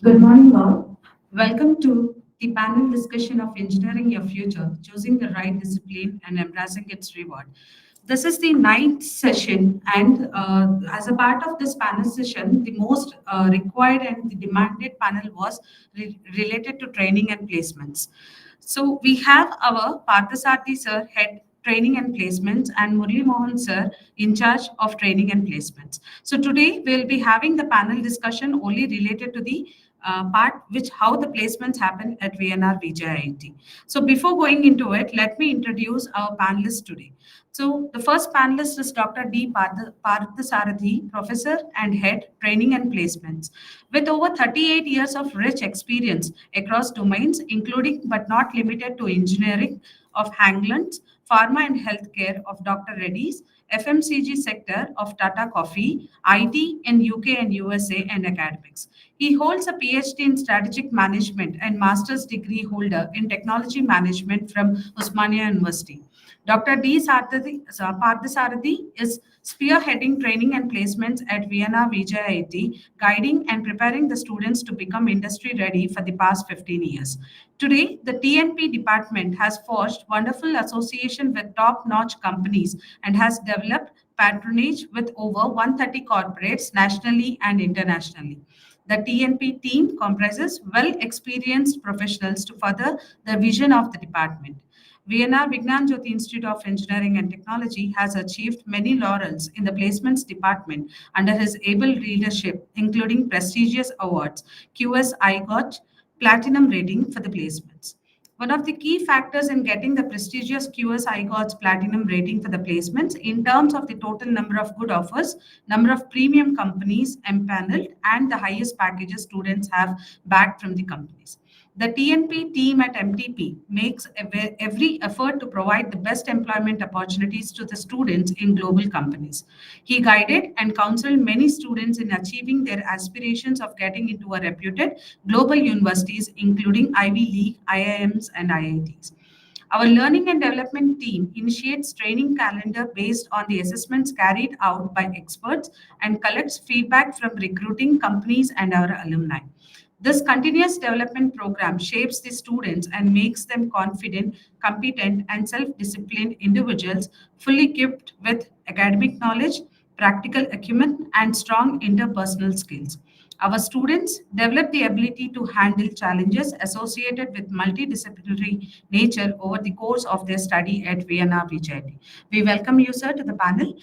Good morning, all. Welcome to the panel discussion of Engineering Your Future, choosing the right discipline and embracing its reward. This is the ninth session, and as a part of this panel session, the most required and the demanded panel was related to training and placements. So we have our Parthasarthi sir, head training and placements, and Murli Mohan sir, in charge of training and placements. So today we'll be having the panel discussion only related to the part which how the placements happen at VNRVJIET. So before going into it, let me introduce our panelists today. So the first panelist is Dr. D. Parthasarathi, Professor and Head, Training and Placements. With over 38 years of rich experience across domains, including but not limited to engineering of Hanglands, pharma and healthcare of Dr. Reddy's, FMCG sector of Tata Coffee, IT in UK and USA, and academics. He holds a PhD in strategic management and master's degree holder in technology management from Osmania University. Dr. D. Parthasarathi is spearheading training and placements at Vienna VJIT, guiding and preparing the students to become industry ready for the past 15 years. Today, the TNP department has forged wonderful association with top-notch companies and has developed patronage with over 130 corporates nationally and internationally. The TNP team comprises well-experienced professionals to further the vision of the department. Vienna Vignan Jyoti Institute of Engineering and Technology has achieved many laurels in the placements department under his able leadership, including prestigious awards, QS IGOT Platinum rating for the placements. One of the key factors in getting the prestigious QS IGOT's Platinum rating for the placements in terms of the total number of good offers, number of premium companies empaneled, and the highest packages students have backed from the companies. The TNP team at MTP makes every effort to provide the best employment opportunities to the students in global companies. He guided and counseled many students in achieving their aspirations of getting into a reputed global universities, including Ivy League, IIMs, and IITs. Our learning and development team initiates training calendar based on the assessments carried out by experts and collects feedback from recruiting companies and our alumni. This continuous development program shapes the students and makes them confident, competent, and self-disciplined individuals fully equipped with academic knowledge, practical acumen, and strong interpersonal skills. Our students develop the ability to handle challenges associated with multidisciplinary nature over the course of their study at VNRVJIET. We welcome you, sir, to the panel.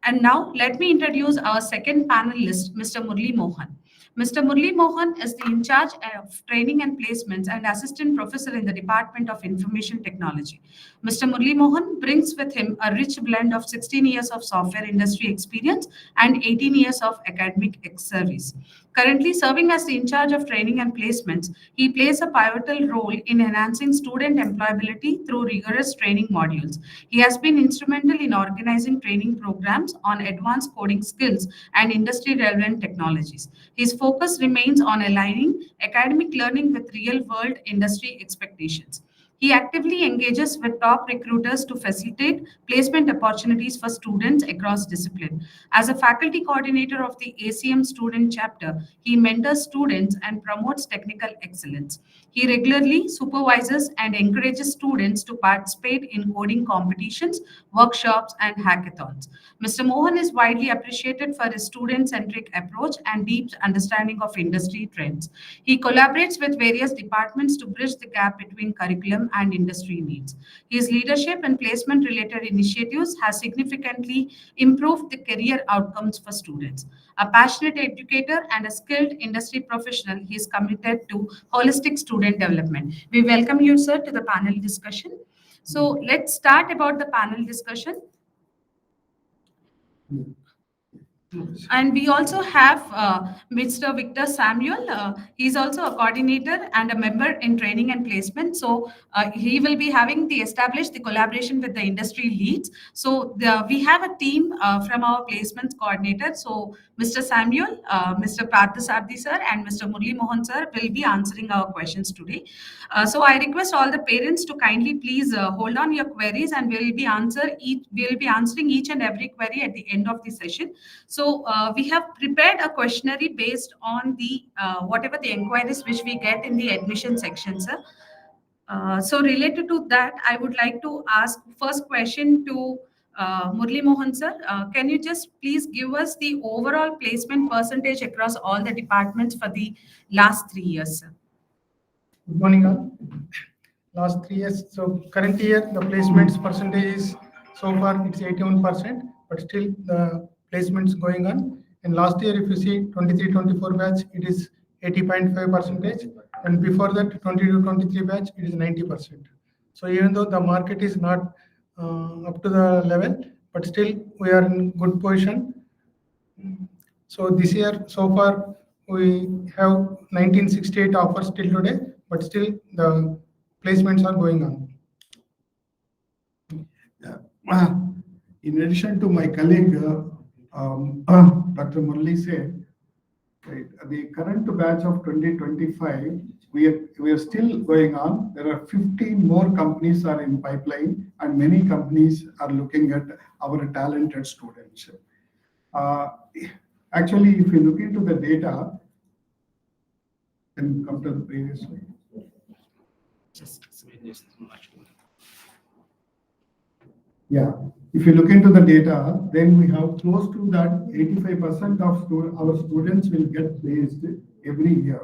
And now let me introduce our second panelist, Mr. Murli Mohan. Mr. Murli Mohan is the in charge of training and placements and assistant professor in the Department of Information Technology. Mr. Murli Mohan brings with him a rich blend of 16 years of software industry experience and 18 years of academic service. Currently serving as the in charge of training and placements, he plays a pivotal role in enhancing student employability through rigorous training modules. He has been instrumental in organizing training programs on advanced coding skills and industry-relevant technologies. His focus remains on aligning academic learning with real-world industry expectations. He actively engages with top recruiters to facilitate placement opportunities for students across discipline. As a faculty coordinator of the ACM student chapter, he mentors students and promotes technical excellence. He regularly supervises and encourages students to participate in coding competitions, workshops, and hackathons. Mr. Mohan is widely appreciated for his student-centric approach and deep understanding of industry trends. He collaborates with various departments to bridge the gap between curriculum and industry needs. His leadership and placement-related initiatives has significantly improved the career outcomes for students. A passionate educator and a skilled industry professional, he is committed to holistic student development. We welcome you, sir, to the panel discussion. So let's start about the panel discussion. And we also have Mr. Victor Samuel. He's also a coordinator and a member in training and placement. So he will be having established the collaboration with the industry leads. So we have a team from our placements coordinator. So Mr. Samuel, Mr. Parthasarthi sir, and Mr. Murli Mohan sir will be answering our questions today. So I request all the parents to kindly please hold on your queries, and we'll be answering each and every query at the end of the session. So So we have prepared a questionnaire based on the whatever the inquiries which we get in the admission section, sir. So related to that, I would like to ask first question to Murli Mohan sir. Can you just please give us the overall placement percentage across all the departments for the last 3 years, sir? Good morning, all. Last 3 years, so current year, the placements percentage is, so far it's 81%, but still the placements going on. And last year, if you see 23-24 batch, it is 80.5%, and before that 22-23 batch, it is 90%. So even though the market is not up to the level, but still we are in good position. So this year, so far, we have 1968 offers till today, but still the placements are going on. Yeah. In addition to my colleague, Dr. Murli said, right, the current batch of 2025, we are still going on. There are 15 more companies are in pipeline, and many companies are looking at our talented students. Actually, if you look into the data, then come to the previous slide. Yeah, if you look into the data, then we have close to that 85% of our students will get placed every year.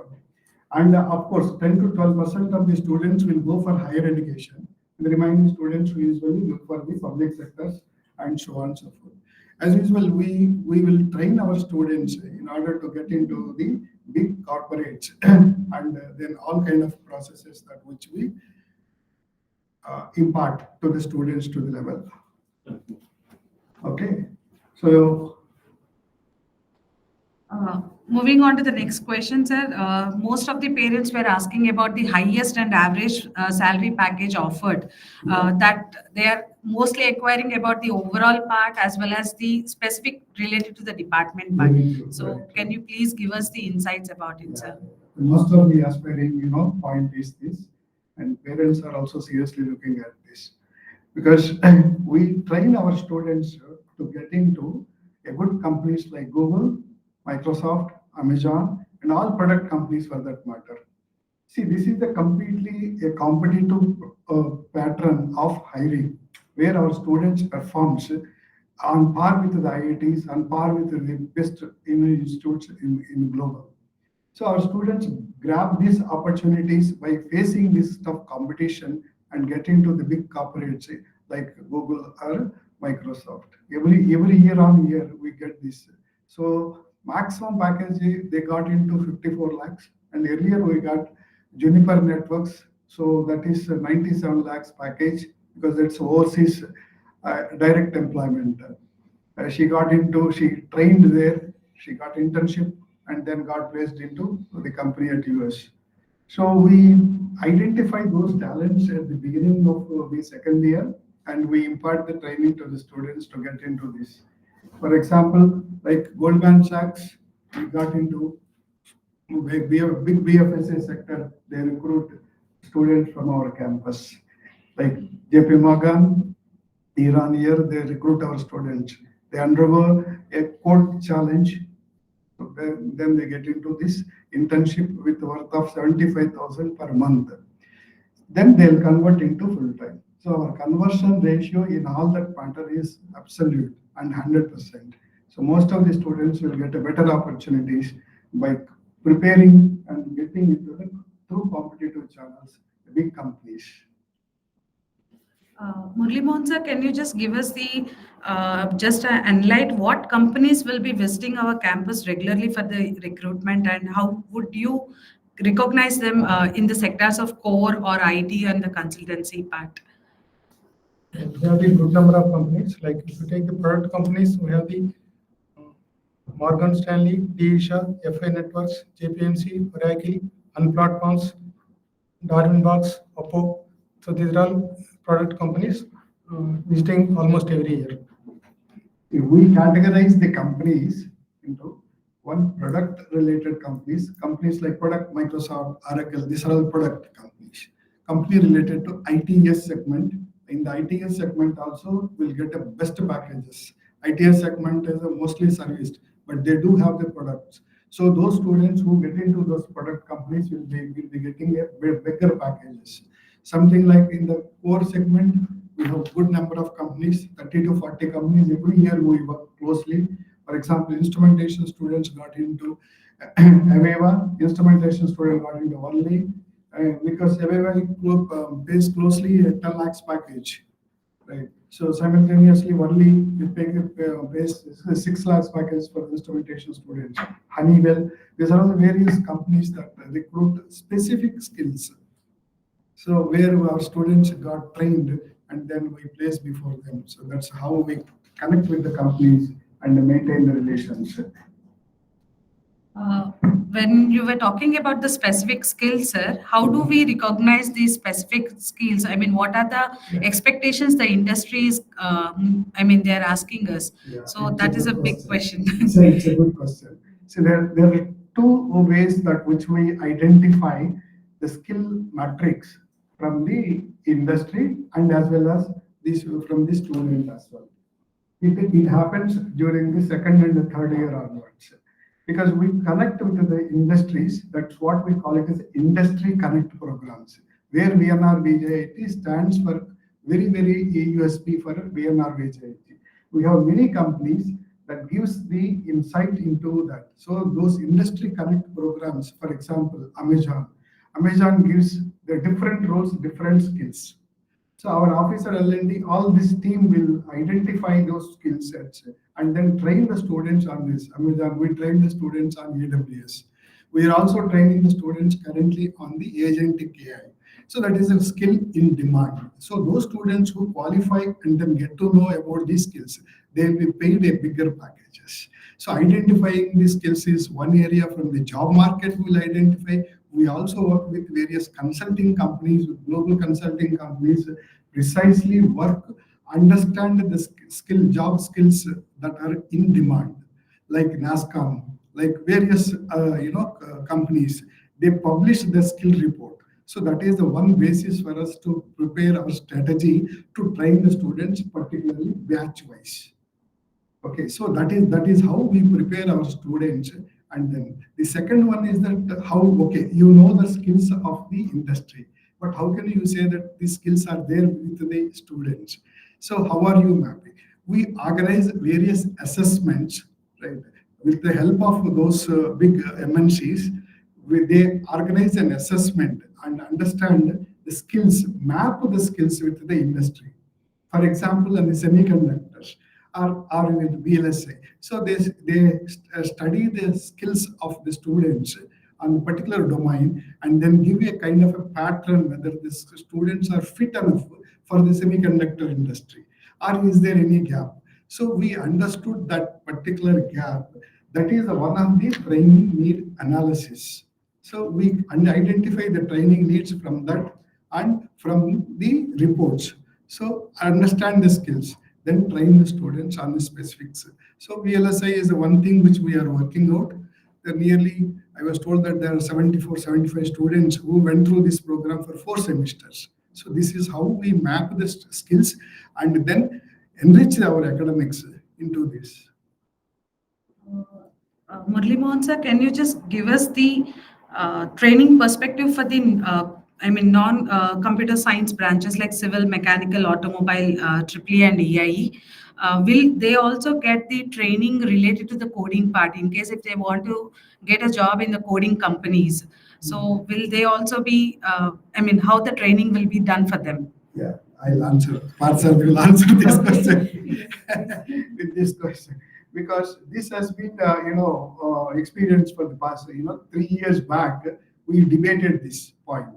And of course, 10 to 12% of the students will go for higher education. The remaining students will usually look for the public sectors and so on and so forth. As usual, we will train our students in order to get into the big corporates and then all kind of processes that which we impart to the students to the level. Okay, so moving on to the next question, sir. Most of the parents were asking about the highest and average salary package offered. That they are mostly inquiring about the overall part as well as the specific related to the department part. So can you please give us the insights about it, sir? Most of the aspiring, point is this, and parents are also seriously looking at this, because we train our students to get into a good companies like Google, Microsoft, Amazon, and all product companies for that matter. See, this is completely a competitive pattern of hiring, where our students performs on par with the IITs, on par with the best institutes in global. So our students grab these opportunities by facing this tough competition and get into the big corporates like Google or Microsoft. Every year on year we get this. So maximum package they got into 54 lakhs, and earlier we got Juniper Networks, so that is 97 lakhs package, because it's overseas direct employment. She trained there, she got internship, and then got placed into the company at US. So we identify those talents at the beginning of the second year, and we impart the training to the students to get into this. For example, like Goldman Sachs, we got into big BFSA sector. They recruit students from our campus. Like JP Morgan, year on year, they recruit our students. They undergo a code challenge. So then they get into this internship with worth of 75,000 per month. Then they'll convert into full time. So our conversion ratio in all that matter is absolute and 100%. So most of the students will get a better opportunities by preparing and getting into the through competitive channels, big companies. Murli Mohan sir, can you just give us the enlight what companies will be visiting our campus regularly for the recruitment, and how would you recognize them in the sectors of core or IT and the consultancy part? We have the good number of companies. Like if you take the product companies, we have the Morgan Stanley, DISA, FI Networks, JPMC, Oracle, Unplatforms, Darwin Box, Oppo. So these are all product companies visiting almost every year. If we categorize the companies into one product-related companies like product, Microsoft, Oracle, these are all product companies. Company related to ITS segment. In the ITS segment also, we'll get a best packages. ITS segment is mostly serviced. but they do have the products. So those students who get into those product companies will be getting a bigger packages. Something like in the core segment, we have good number of companies, 30 to 40 companies. Every year we work closely. For example, instrumentation students got into Aveva, instrumentation student got into Worley, because Aveva group pays closely a 10 lakhs package, right? So simultaneously, Worley pays 6 lakhs package for instrumentation students. Honeywell, these are all the various companies that recruit specific skills. So where our students got trained and then we place before them. So that's how we connect with the companies and maintain the relationship. When you were talking about the specific skills, sir, how do we recognize these specific skills? I mean, what are the expectations the industry is, they're asking us? Yeah, So it's that a is a good big question. It's a good question. So there are two ways that which we identify the skill matrix from the industry and as well as this from the student as well. It happens during the second and the third year onwards. Because we connect with the industries, that's what we call it as industry connect programs, where VNRVJIET stands for very USP for VNRVJIET. We have many companies that gives the insight into that. So those industry connect programs, for example, Amazon gives the different roles, different skills. So our officer L&D, all this team will identify those skill sets and then train the students on this. Amazon, we train the students on AWS. We are also training the students currently on the agentic AI. So that is a skill in demand. So those students who qualify and then get to know about these skills, they will be paid a bigger packages. So identifying these skills is one area. From the job market we'll identify. We also work with various consulting companies, with global consulting companies, precisely work, understand the job skills that are in demand, like NASCOM, like various companies. They publish the skill report. So that is the one basis for us to prepare our strategy to train the students, particularly batch-wise. Okay, so that is how we prepare our students. And then the second one is that how, okay, you know the skills of the industry, but how can you say that these skills are there with the students? So how are you mapping? We organize various assessments, right? With the help of those big MNCs, they organize an assessment and understand the skills, map the skills with the industry. For example, in the semiconductors, or with VLSI. So they study the skills of the students on a particular domain and then give a kind of a pattern whether the students are fit enough for the semiconductor industry or is there any gap. So we understood that particular gap. That is one of the training need analysis. So we identify the training needs from that and from the reports. So understand the skills, then train the students on the specifics. So VLSI is the one thing which we are working out. I was told that there are 74, 75 students who went through this program for 4 semesters. So this is how we map the skills and then enrich our academics into this. Murli Mohan sir, can you just give us the training perspective for the non-computer science branches like civil, mechanical, automobile, EEE and EIE? Will they also get the training related to the coding part in case if they want to get a job in the coding companies? So will they also be, how the training will be done for them? Yeah, I'll answer. Partha will answer this question with this question. Because this has been, experience for the past, 3 years back, we debated this point.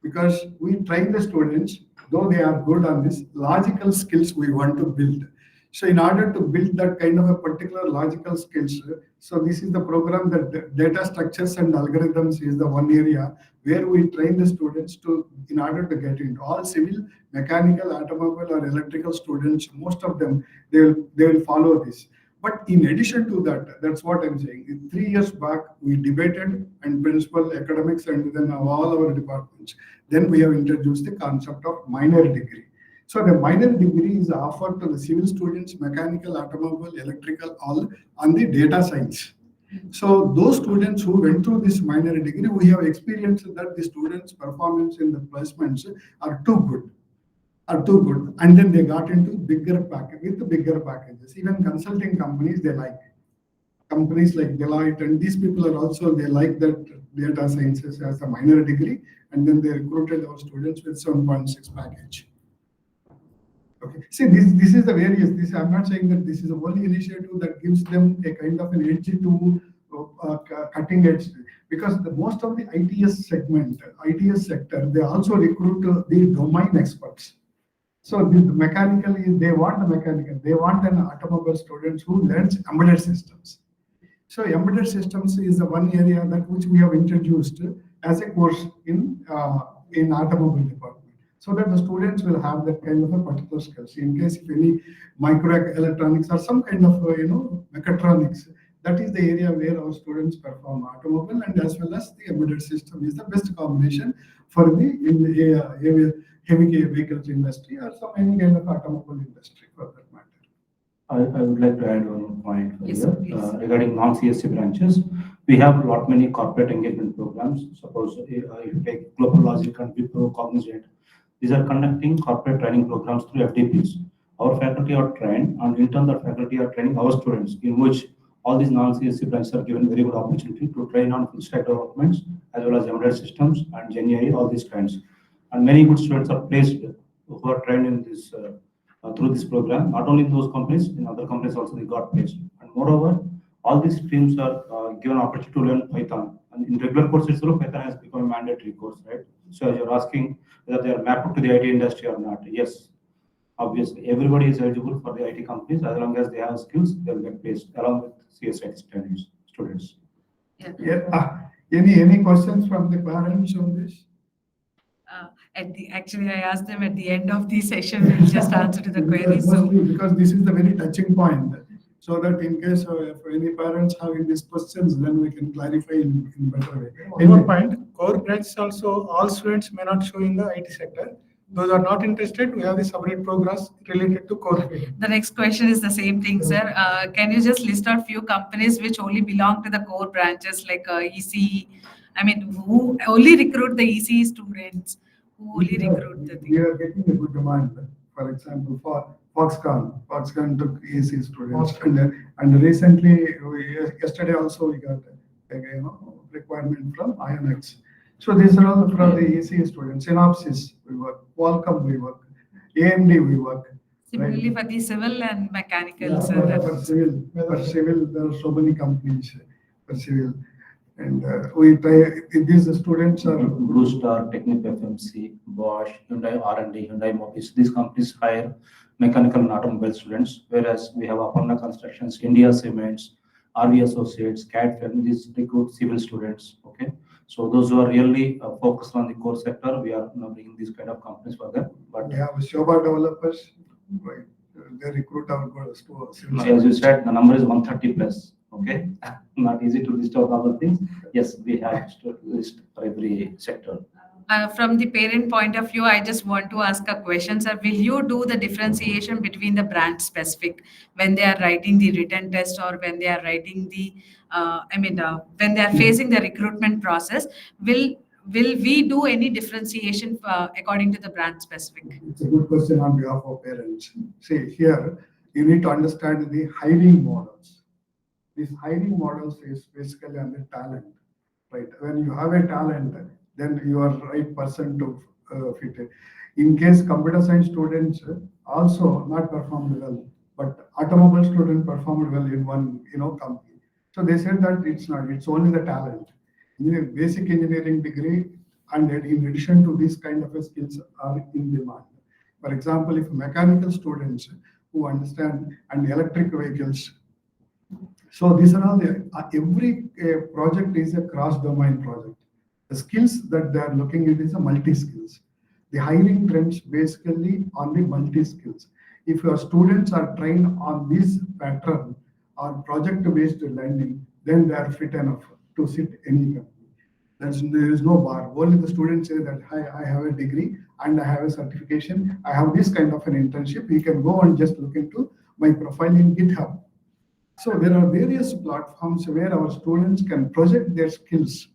Because we train the students, though they are good on this, logical skills we want to build. So in order to build that kind of a particular logical skills, so this is the program that data structures and algorithms is the one area where we train the students in order to get into all civil, mechanical, automobile or electrical students, most of them, they will follow this. But in addition to that, that's what I'm saying. In 3 years back, we debated and principal academics and then all our departments. Then we have introduced the concept of minor degree. So the minor degree is offered to the civil students, mechanical, automobile, electrical, all on the data science. So those students who went through this minor degree, we have experienced that the students' performance in the placements are too good, and then they got into bigger package with the bigger packages. Even consulting companies, they like companies like Deloitte, and these people are also, they like that data sciences as a minor degree, and then they recruited our students with 7.6 package. Okay. See, this is the various. This, I'm not saying that this is the only initiative that gives them a kind of an edge to cutting edge, because the most of the ITS segment, ITS sector, they also recruit the domain experts. So the mechanical, they want the mechanical. They want an automobile students who learns embedded systems. So embedded systems is the one area that which we have introduced as a course in automobile department, so that the students will have that kind of a particular skills. In case if any microelectronics or some kind of mechatronics, that is the area where our students perform automobile, and as well as the embedded system is the best combination for the heavy vehicles industry or some any kind of automobile industry for that matter. I would like to add one point Yes, here please. regarding non-CSE branches. We have many corporate engagement programs. Suppose if you take Global Logic and Wipro, Cognizant, these are conducting corporate training programs through FDPs. Our faculty are trained, and in turn, the faculty are training our students, in which all these non-CSE branches are given very good opportunity to train on full stack developments as well as embedded systems and GenAI, all these kinds. And many good students are placed who are trained in this through this program. Not only in those companies, in other companies also they got placed. And moreover, all these streams are given opportunity to learn Python. And in regular courses, Python has become a mandatory course, right? So as you're asking whether they are mapped to the IT industry or not, yes, obviously everybody is eligible for the IT companies as long as they have skills. They will get placed along with CSI students. Yeah. Any questions from the parents on this? Actually, I asked them at the end of the session. We'll just answer to the queries. So, Because this is the very touching point, so that in case if any parents having these questions, then we can clarify in better way. One more point, core branches also, all students may not show in the IT sector. Those are not interested, we have the separate programs related to core field. the next question is the same thing, sir. Can you just list out few companies which only belong to the core branches like ECE? I mean, who only recruit the ECE students? Who only recruit the We are getting a good demand. For example, for Foxconn took EC students, and recently, yesterday also we got a requirement from INX. So these are all from the EC students. Synopsys we work, Qualcomm we work, AMD we work. Similarly for the civil and mechanical, Yeah, sir. for civil, there are so many companies for civil, and we try. These students are Blue Star, Technip FMC, Bosch, Hyundai R&D, Hyundai Mobis. These companies hire mechanical and automobile students, whereas we have Aparna Constructions, India Cements, RV Associates, CAD firm. These recruit civil students. Okay, so those who are really focused on the core sector, we are bringing these kind of companies for them. But we have Shoba developers. Right, they recruit our students. as you said, the number is 130 plus. Okay, not easy to list out other things. Yes, we have to list for every sector. From the parent point of view, I just want to ask a question, sir. Will you do the differentiation between the brand specific when they are writing the written test or when they are writing the, when they are facing the recruitment process? Will we do any differentiation according to the brand specific? It's a good question on behalf of parents. See, here you need to understand the hiring models. These hiring models is basically on the talent, right? When you have a talent, then you are right person to fit it. In case computer science students also not performed well, but automobile student performed well in one company. So they said that it's not, it's only the talent. Basic engineering degree, and in addition to these kind of skills are in demand. For example, if mechanical students who understand and electric vehicles, so these are all every project is a cross-domain project. The skills that they are looking at is a multi-skills. The hiring trends basically on the multi-skills. If your students are trained on this pattern or project-based learning, then they are fit enough to sit any company. There is no bar. Only the student say that I have a degree and I have a certification. I have this kind of an internship. You can go and just look into my profile in GitHub. So there are various platforms where our students can project their skills,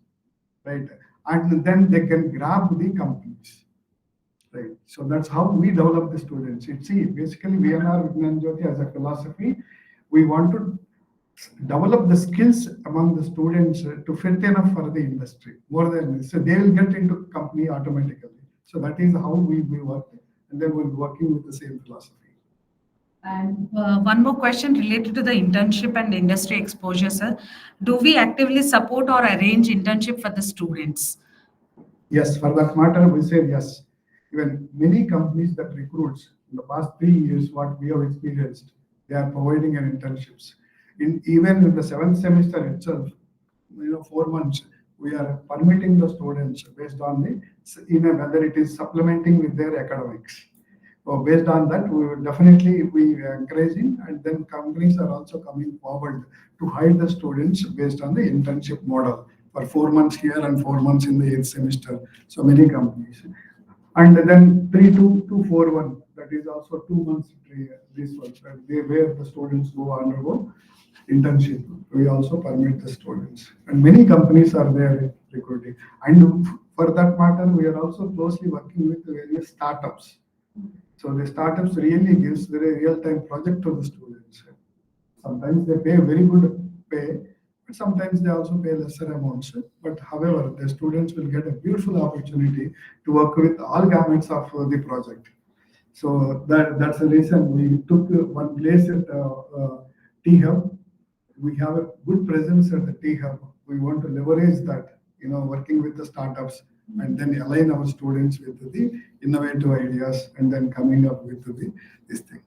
right? And then they can grab the companies, right? So that's how we develop the students. See, basically VNRVJIET as a philosophy, we want to develop the skills among the students to fit enough for the industry. More than this, so they will get into company automatically. So that is how we work, and then we're working with the same philosophy. And one more question related to the internship and industry exposure, sir. Do we actively support or arrange internship for the students? Yes, for that matter, we say yes. Even many companies that recruits in the past 3 years, what we have experienced, they are providing an internships. Even in the 7th semester itself, 4 months, we are permitting the students based on whether it is supplementing with their academics. So based on that, we will definitely be encouraging, and then companies are also coming forward to hire the students based on the internship model for 4 months here and 4 months in the 8th semester. So many companies. And then 3-2-2-4-1, that is also 2 months, this one, where the students go undergo internship. We also permit the students. And many companies are there recruiting. And for that matter, we are also closely working with various startups. So the startups really gives the real-time project to the students. Sometimes they pay very good pay, but sometimes they also pay lesser amounts. But however, the students will get a beautiful opportunity to work with all gamuts of the project. So that's the reason we took one place at T-Hub. We have a good presence at the T-Hub. We want to leverage that, working with the startups, and then align our students with the innovative ideas and then coming up with this thing.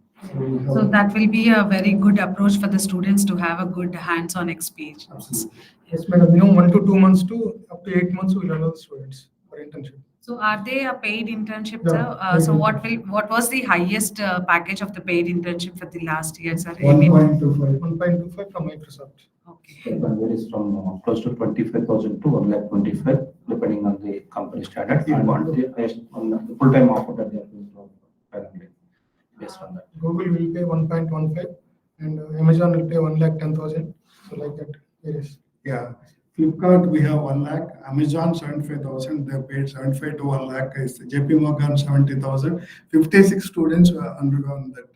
So that will be a very good approach for the students to have a good hands-on experience. Absolutely. Yes, madam. 1 to 2 months to up to 8 months we will allow the students for internship. So are they a paid internship, Yeah, sir? So paid what was the highest package of the paid internship for the last year, sir? 1.25. 1.25 from Microsoft. Okay. It varies from close to 25,000 to 1,25,000, depending on the company standard. And what the highest on the full-time offer that they are going to apparently based on that. Google will pay 1.15 and Amazon will pay 1,10,000. So like that, yes. Yeah. Flipkart, we have 1 lakh. Amazon, 75,000. They paid 75 to 1 lakh. JP Morgan, 70,000. 56 students were undergone that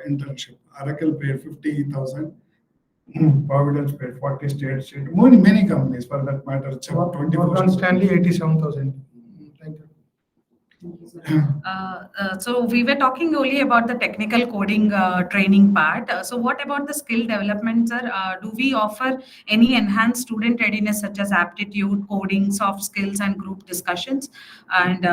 internship. Oracle paid 50,000. Providence paid 40 states. Many companies for that matter. Morgan Stanley, 87,000. Thank you. So we were talking only about the technical coding training part. So what about the skill development, sir? Do we offer any enhanced student readiness such as aptitude, coding, soft skills, and group discussions, and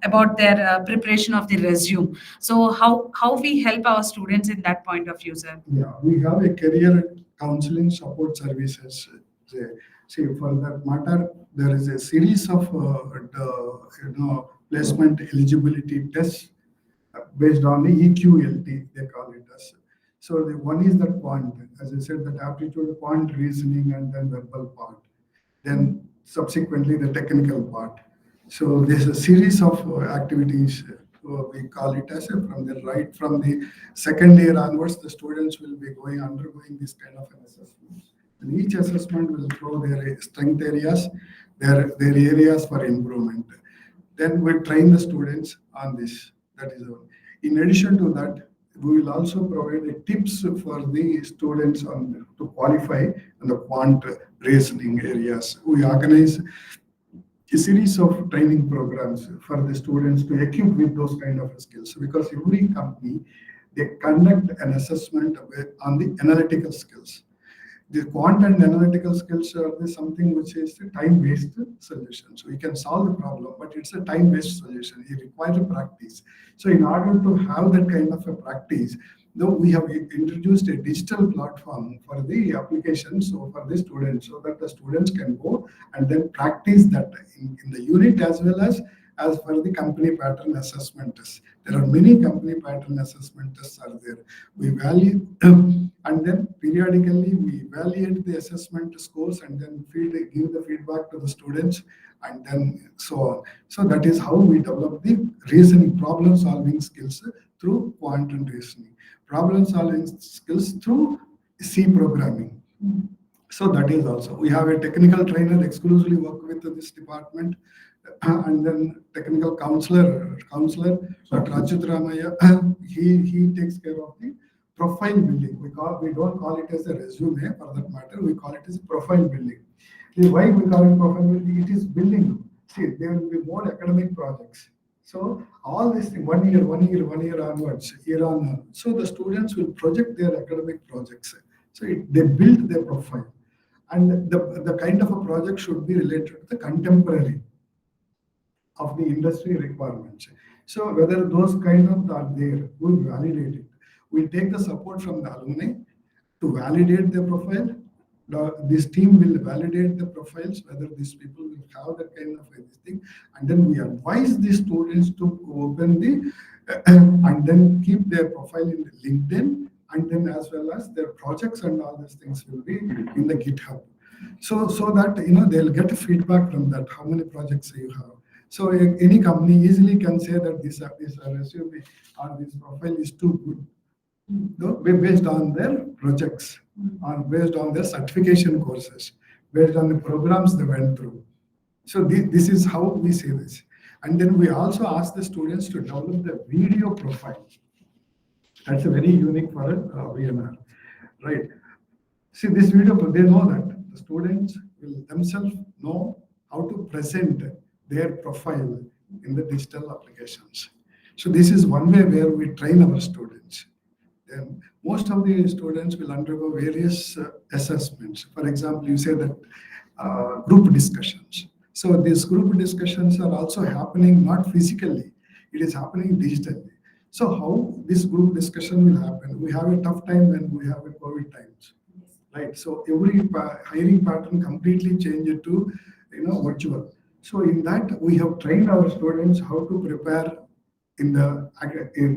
about their preparation of the resume? So how we help our students in that point of view, sir? Yeah, we have a career counseling support services. See, for that matter, there is a series of placement eligibility tests based on the EQLT, they call it as. So the one is that quant, as I said, that aptitude, quant, reasoning, and then verbal part. Then subsequently the technical part. So there's a series of activities. We call it as from the second year onwards, the students will be undergoing this kind of an assessment. And each assessment will throw their strength areas, their areas for improvement. Then we train the students on this. That is all. In addition to that, we will also provide tips for the students to qualify in the quant reasoning areas. We organize a series of training programs for the students to equip with those kind of skills, because every company, they conduct an assessment on the analytical skills. The quant and analytical skills are something which is a time-based solution. So you can solve the problem, but it's a time-based solution. It requires a practice. So in order to have that kind of a practice, though we have introduced a digital platform for the application, so for the students, so that the students can go and then practice that in the unit as well as as per the company pattern assessment test. There are many company pattern assessment tests are there. We value and then periodically we evaluate the assessment scores and then give the feedback to the students and then so on. So that is how we develop the reasoning, problem solving skills through quantum reasoning, problem solving skills through C programming. So that is also, we have a technical trainer exclusively work with this department, and then technical counselor, Dr. Achyut Ramaya, he takes care of the profile building. We don't call it as a resume for that matter, we call it as profile building. Why we call it profile building? It is building. See, there will be more academic projects. So all this thing, one year onwards, year on. So the students will project their academic projects. So they build their profile. And the kind of a project should be related to the contemporary of the industry requirements. So whether those kind of are there, we validate it. We take the support from the alumni to validate their profile. This team will validate the profiles, whether these people will have that kind of thing. And then we advise the students to open the, and then keep their profile in LinkedIn, and then as well as their projects and all these things will be in the GitHub. So that, they'll get feedback from that, how many projects you have. So any company easily can say that this resume or this profile is too good, based on their projects or based on their certification courses, based on the programs they went through. So this is how we say this. And then we also ask the students to develop the video profile. That's a very unique for a VNR, right? See, this video, they know that the students will themselves know how to present their profile in the digital applications. So this is one way where we train our students. Then most of the students will undergo various assessments. For example, you say that group discussions. So these group discussions are also happening not physically, it is happening digitally. So how this group discussion will happen? We have a tough time when we have a COVID times, right? So every hiring pattern completely changed to virtual. So in that we have trained our students how to prepare in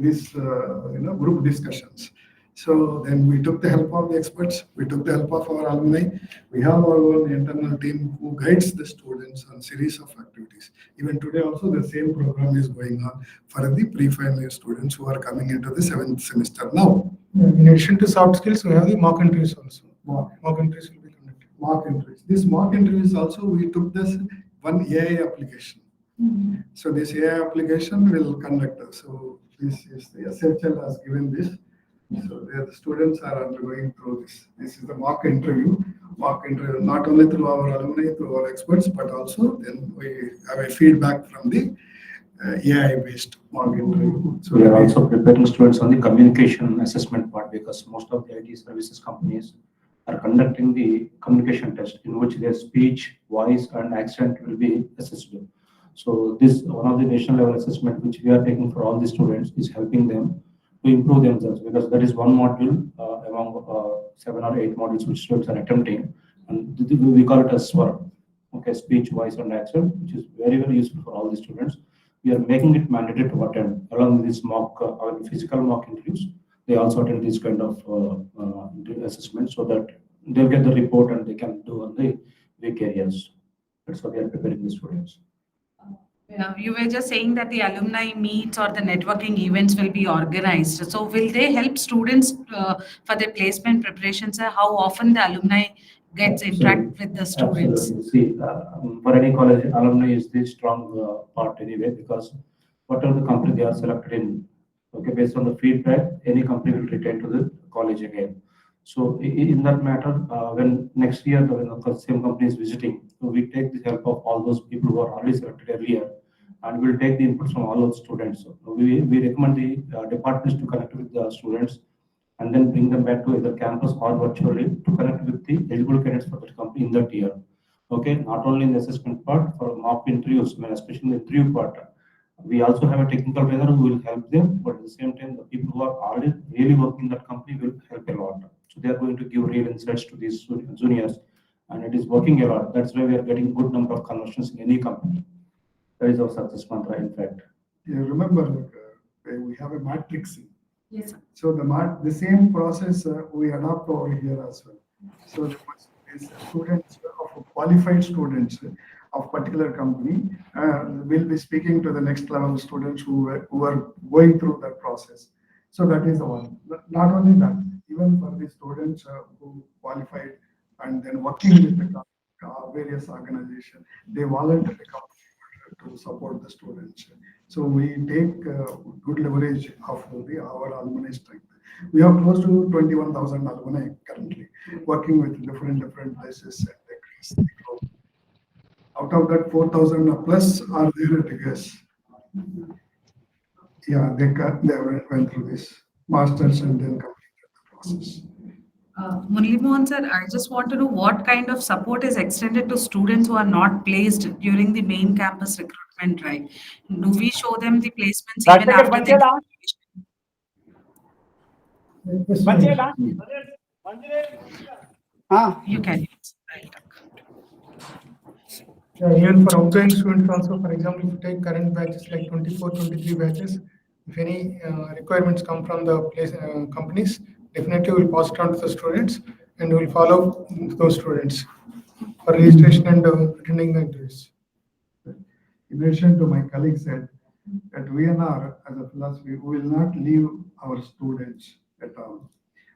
this group discussions. So then we took the help of the experts, we took the help of our alumni. We have our own internal team who guides the students on series of activities. Even today also the same program is going on for the pre-final year students who are coming into the 7th semester now. In addition to soft skills, we have the mock interviews also. Mock interviews will be conducted. Mock interviews. This mock interviews also, we took this one AI application. So this AI application will conduct us. So this is the SHL has given this. So the students are undergoing through this. This is the mock interview. Mock interview, not only through our alumni, through our experts, but also then we have a feedback from the AI-based mock interview. So we are also preparing students on the communication assessment part, because most of the IT services companies are conducting the communication test in which their speech, voice, and accent will be assessed. So this one of the national level assessment which we are taking for all the students is helping them to improve themselves, because that is one module among 7 or 8 modules which students are attempting, and we call it as SWR, okay, speech, voice, and accent, which is very, very useful for all the students. We are making it mandatory to attend along with this mock physical mock interviews. They also attend this kind of assessment so that they'll get the report and they can do on the weak areas. That's what we are preparing the students. You were just saying that the alumni meets or the networking events will be organized. So will they help students for their placement preparations? How often the alumni gets interact with the students? Absolutely. See, for any college, alumni is the strong part anyway, because whatever the company they are selected in, okay, based on the feedback, any company will return to the college again. So in that matter, when next year when the same company is visiting, so we take the help of all those people who are already selected earlier, and we'll take the inputs from all those students. So we recommend the departments to connect with the students and then bring them back to either campus or virtually to connect with the eligible candidates for that company in that year. Okay, not only in the assessment part, for mock interviews, I mean, especially in the interview part, we also have a technical trainer who will help them, but at the same time, the people who are already really working in that company will help a lot. So they are going to give real insights to these juniors, and it is working a lot. That's why we are getting good number of conversions in any company. That is our success mantra, in fact. You remember, we have a matrix. Yes, sir. So the same process we adopt over here as well. So there must be students of qualified students of particular company will be speaking to the next level students who are going through that process. So that is the one. Not only that, even for the students who qualified and then working with the various organizations, they voluntarily come to support the students. So we take good leverage of our alumni strength. We have close to 21,000 alumni currently working with different places across the globe. Out of that, 4,000 plus are there at US. Yeah, they went through this masters and then completed the process. Murali Mohan sir, I just want to know what kind of support is extended to students who are not placed during the main campus recruitment drive. Do we show them the placements even after the graduation? You can. I'll talk. Yeah, even for outgoing students also, for example, if you take current batches like 24, 23 batches, if any requirements come from the companies, definitely we'll pass it on to the students and we'll follow those students for registration and attending the interviews. In addition to my colleague said, at VNR as a philosophy, we will not leave our students at all.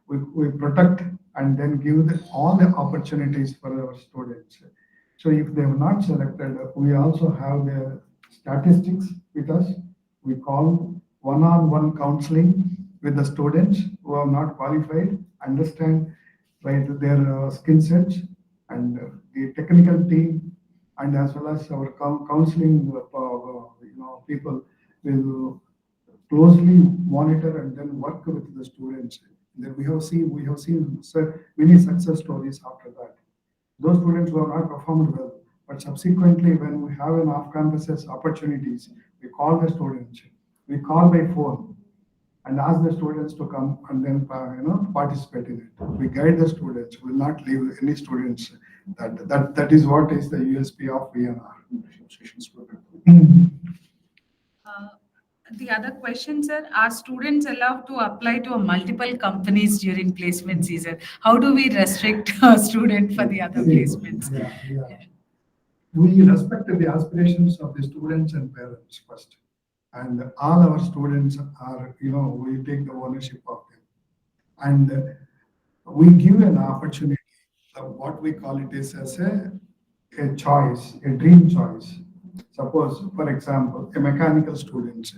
We protect and then give all the opportunities for our students. So if they have not selected, we also have the statistics with us. We call one-on-one counseling with the students who are not qualified, understand their skill sets and the technical team, and as well as our counseling people will closely monitor and then work with the students. Then we have seen many success stories after that. Those students who have not performed well, but subsequently when we have an off-campus opportunities, we call the students, we call by phone and ask the students to come and then participate in it. We guide the students, we will not leave any students. That is what is the USP of VNR. The other question, sir, are students allowed to apply to multiple companies during placement season? How do we restrict a student for the other placements? Yeah. We respect the aspirations of the students and parents first. And all our students are, we take the ownership of them. And we give an opportunity, what we call it is as a choice, a dream choice. Suppose, for example, a mechanical student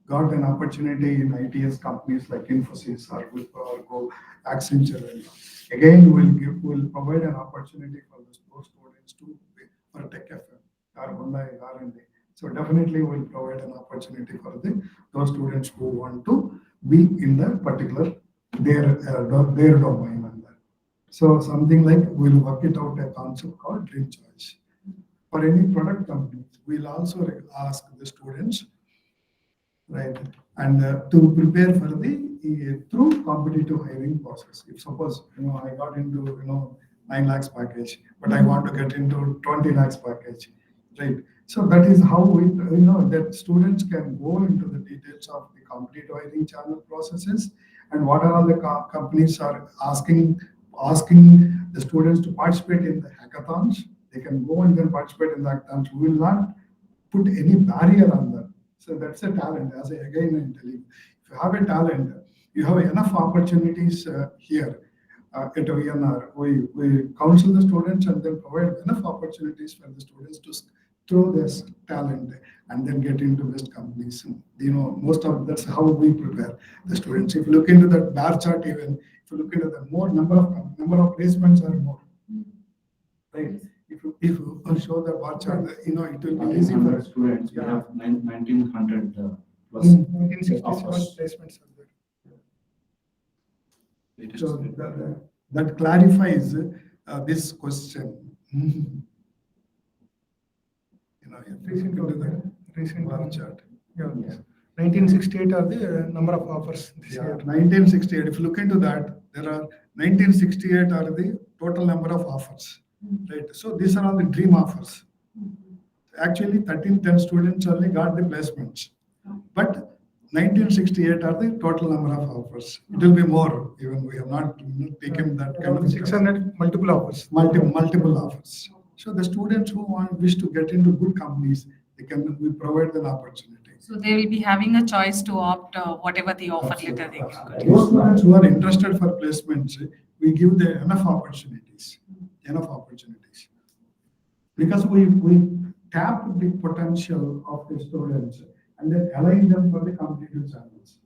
got an opportunity in ITS companies like Infosys or Wipro or Accenture. Again, we'll provide an opportunity for those students to be for Tech FM or Alumni R&D. So definitely we'll provide an opportunity for those students who want to be in the particular their domain. And that. So something like we'll work it out a concept called dream choice. For any product companies, we'll also ask the students, right, and to prepare for through competitive hiring process. If suppose I got into 9 lakhs package, but I want to get into 20 lakhs package, right? So that is how we that students can go into the details of the competitive hiring channel processes and what are all the companies are asking the students to participate in the hackathons. They can go and then participate in the hackathons. We will not put any barrier on them. So that's a talent. As again I'm telling you, if you have a talent, you have enough opportunities here at VNR. We counsel the students and then provide enough opportunities for the students to throw this talent and then get into best companies. Most of that's how we prepare the students. If you look into that bar chart, even if you look into the more number of placements are more, right? If you show the bar chart, it will be easy for students. We have 1900 plus 1967 offers. placements are there. So that clarifies this question. Recent bar one. chart. Yeah. 1968 are the number of offers this Yeah, year. 1968. If you look into that, there are 1968 are the total number of offers, right? So these are all the dream offers. actually 10 students only got the placements. But 1968 are the total number of offers. It will be more, even we have not taken that kind Around of 600 multiple offers. multiple offers. So the students who wish to get into good companies, we provide them opportunity. So they will be having a choice to opt whatever the offer letter they get. Those students who are interested for placements, we give them enough opportunities. Because we tap the potential of the students and then align them for the competitive channels.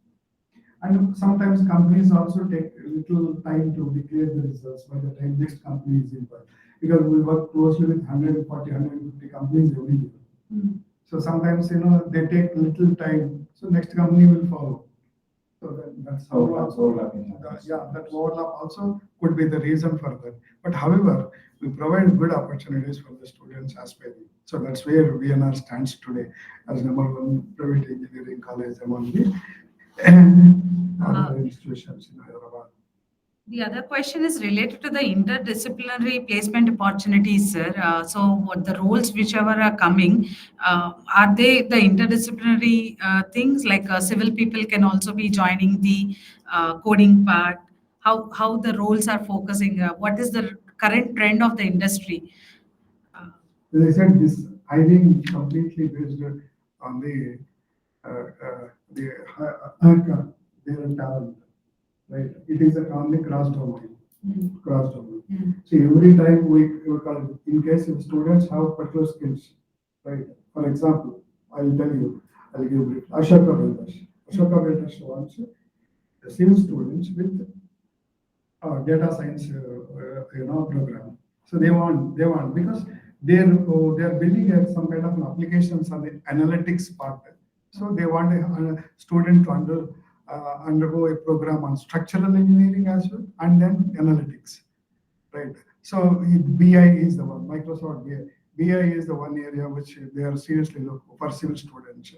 And sometimes companies also take a little time to declare the results by the time next company is involved. Because we work closely with 140, 150 companies every year. So sometimes, they take a little time, so next company will follow. So that's how that overlap also could be the reason for that. But however, we provide good opportunities for the students aspiring. So that's where VNR stands today as #1 private engineering college among the other institutions in Hyderabad. The other question is related to the interdisciplinary placement opportunities, sir. So what the roles whichever are coming, are they the interdisciplinary things like civil people can also be joining the coding part? How the roles are focusing? What is the current trend of the industry? As I said, this hiring completely based on the their talent, right? It is on the cross domain. So every time we call it, in case if students have particular skills, right? For example, I'll give it. Ashoka Builders wants the same students with data science, program. So they want because they're building some kind of an applications on the analytics part. So they want a student to undergo a program on structural engineering as well, and then analytics, right? So BI is the one, Microsoft BI. BI is the one area which they are seriously looking for civil students.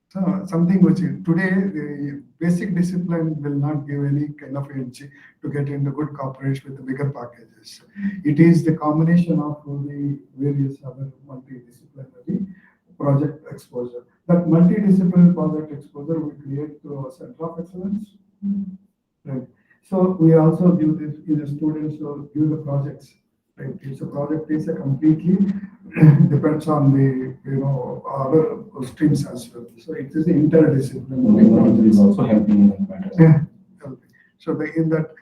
So something which today the basic discipline will not give any kind of edge to get into good corporates with the bigger packages. It is the combination of the various other multidisciplinary project exposure. That multidisciplinary project exposure we create through a center of excellence. Right. So we also give this in the students who give the projects. Right. If the project is a completely depends on the other streams as well. So it is interdisciplinary. Is also helping in that matter. Yeah, helping. So in that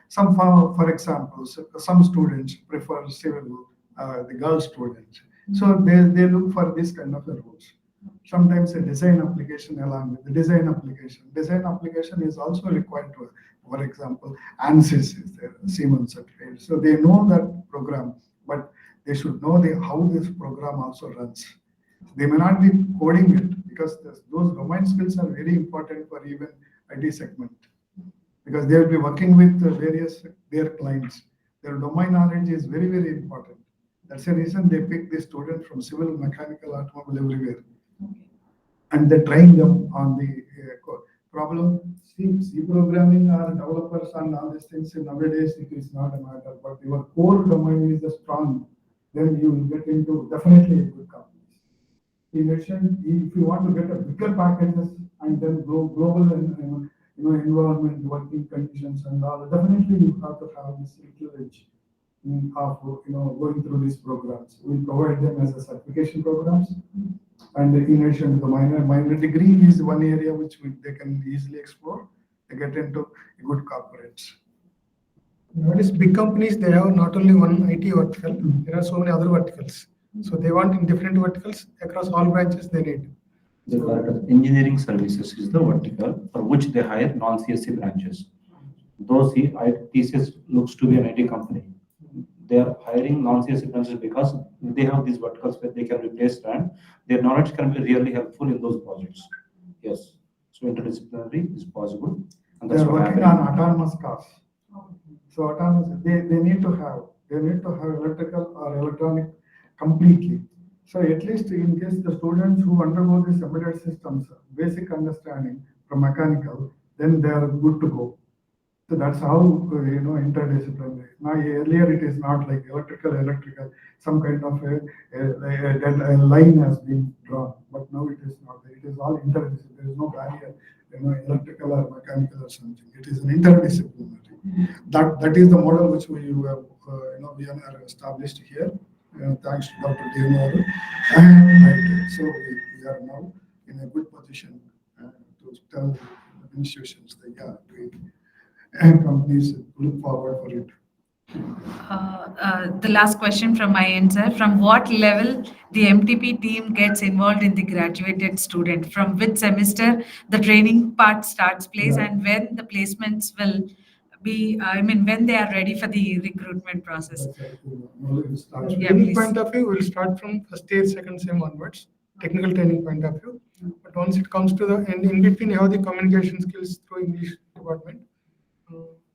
for example, some students prefer civil, the girl students. So they look for this kind of roles. Sometimes a design application along with the design application. Design application is also required to, for example, ANSYS is there, Siemens certified. So they know that program, but they should know how this program also runs. They may not be coding it because those domain skills are very important for even IT segment, because they will be working with their clients. Their domain knowledge is very, very important. That's the reason they pick the student from civil, mechanical, automobile, everywhere. And they train them on the problem. C programming or developers and all these things, nowadays it is not a matter, but your core domain is strong, then you will get into definitely a good company. In addition, if you want to get a bigger packages and then global and environment, working conditions and all, definitely you have to have this little edge of going through these programs. We provide them as a certification programs, and in addition, the minor degree is one area which they can easily explore to get into good corporates. Nowadays, big companies, they have not only one IT vertical, there are so many other verticals. So they want in different verticals across all branches they need. The engineering services is the vertical for which they hire non-CSE branches. Though TCS looks to be an IT company, they are hiring non-CSE branches because they have these verticals where they can replace and their knowledge can be really helpful in those projects. Yes. So interdisciplinary is possible. And They that's are what working happening. on autonomous cars. So autonomous, they need to have electrical or electronic completely. So at least in case the students who undergo these embedded systems, basic understanding from mechanical, then they are good to go. So that's how, interdisciplinary. Now, earlier it is not like electrical, some kind of a line has been drawn, but now it is not. It is all interdisciplinary. There is no barrier, electrical or mechanical or something. It is an interdisciplinary. That is the model which we have, VNR established here, thanks to Dr. DNR. Right. So we are now in a good position to tell the institutions that doing and companies look forward for it. The last question from my end, sir. From what level the MTP team gets involved in the graduated student? From which semester the training part starts place, and when the placements will be, when they are ready for the recruitment process? Yeah, Training please. point of view, we'll start from first year, second sem onwards, technical training point of view. But once it comes to the end, in between, you have the communication skills through English department.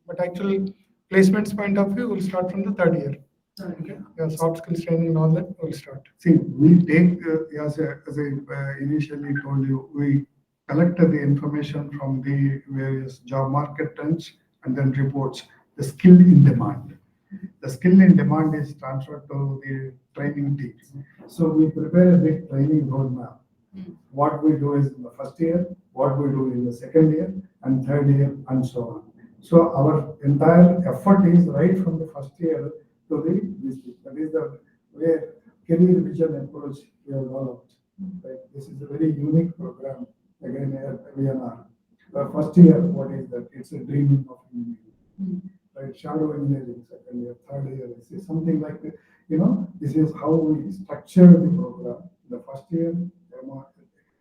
But actually, placements point of view, we'll start from the third year. Okay, yeah, soft skills training and all that will start. See, we take, as I initially told you, we collected the information from the various job market trends and then reports the skill in demand. The skill in demand is transferred to the training team. So we prepare a big training roadmap. What we do is in the first year, what we do in the second year and third year and so on. So our entire effort is right from the first year to this. That is the way career vision approach we have developed. Right? This is a very unique program. Again, VNR. The first year, what is that? It's a dreaming of engineering. Right? Shadow engineering, second year, third year. This is something like that. This is how we structure the program. The first year,